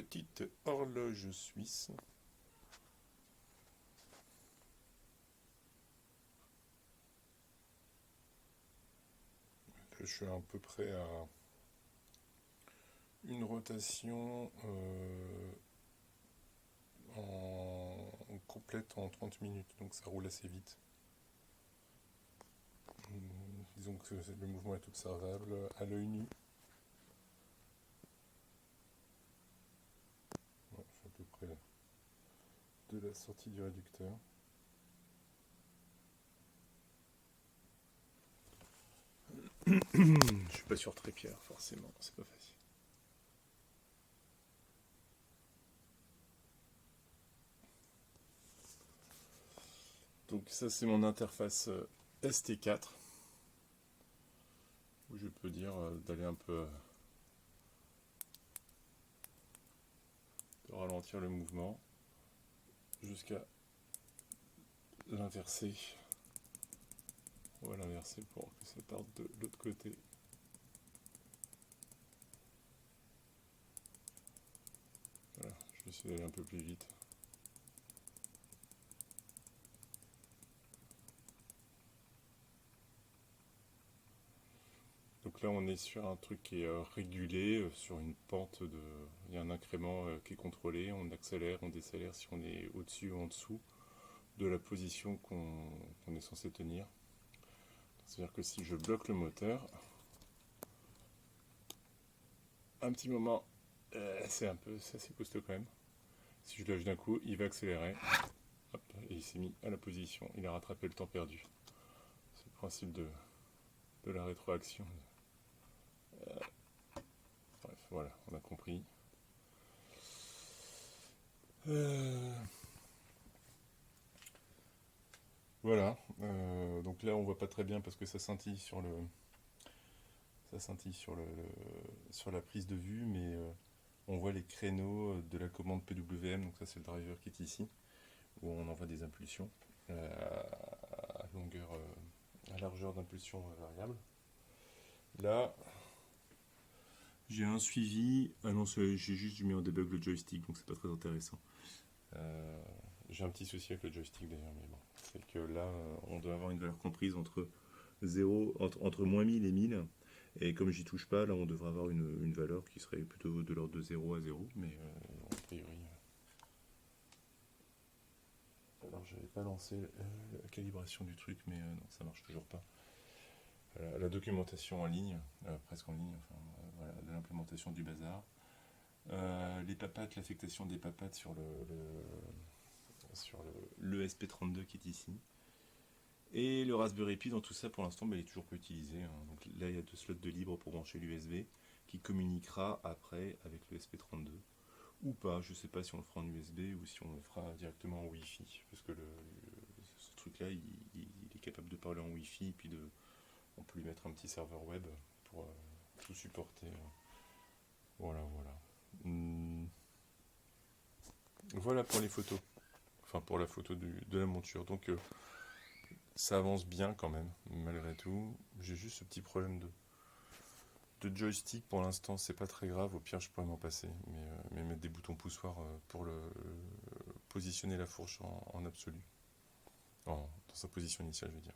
petite horloge suisse. Je suis à peu près à une rotation complète en 30 minutes, donc ça roule assez vite. Disons que le mouvement est observable à l'œil nu. Ouais, je suis à peu près de la sortie du réducteur. Je suis pas sur trépied, forcément, c'est pas facile. Donc ça c'est mon interface ST4 où je peux dire d'aller un peu de ralentir le mouvement jusqu'à l'inverser. On va l'inverser pour que ça parte de l'autre côté. Voilà, je vais essayer d'aller un peu plus vite. Donc là on est sur un truc qui est régulé, sur une pente de... Il y a un incrément qui est contrôlé, on accélère, on décélère si on est au-dessus ou en dessous de la position qu'on est censé tenir. C'est-à-dire que si je bloque le moteur, un petit moment, c'est assez costaud quand même. Si je lâche d'un coup, il va accélérer. Hop, et il s'est mis à la position. Il a rattrapé le temps perdu. C'est le principe de la rétroaction. Bref, voilà, on a compris. Voilà. Donc là, on voit pas très bien parce que ça scintille sur sur la prise de vue, mais on voit les créneaux de la commande PWM. Donc ça, c'est le driver qui est ici, où on envoie des impulsions à longueur, à largeur d'impulsion variable. Là, j'ai un suivi. Ah non, j'ai juste mis en debug le joystick, donc c'est pas très intéressant. J'ai un petit souci avec le joystick d'ailleurs, mais bon. C'est que là, on doit avoir une valeur comprise entre 0, entre moins 1000 et 1000. Et comme j'y touche pas, là, on devrait avoir une valeur qui serait plutôt de l'ordre de 0 à 0. Mais a priori. Alors, j'avais pas lancé la calibration du truc, mais non, ça marche toujours pas. La documentation en ligne, presque en ligne, enfin, voilà, de l'implémentation du bazar. Les papates, l'affectation des papates sur l'ESP32 qui est ici. Et le Raspberry Pi dans tout ça, pour l'instant, il est toujours pas utilisé. Hein. Donc là, il y a 2 slots de libre pour brancher l'USB qui communiquera après avec le SP32. Ou pas, je sais pas si on le fera en USB ou si on le fera directement en Wi-Fi. Parce que ce truc-là, il est capable de parler en Wi-Fi et puis on peut lui mettre un petit serveur web pour tout supporter. Voilà, voilà. Voilà pour les photos. Enfin, pour la photo de la monture. Donc, ça avance bien quand même, malgré tout. J'ai juste ce petit problème de joystick pour l'instant, c'est pas très grave. Au pire, je pourrais m'en passer. Mais mettre des boutons poussoirs pour positionner la fourche en absolu. Dans sa position initiale, je veux dire.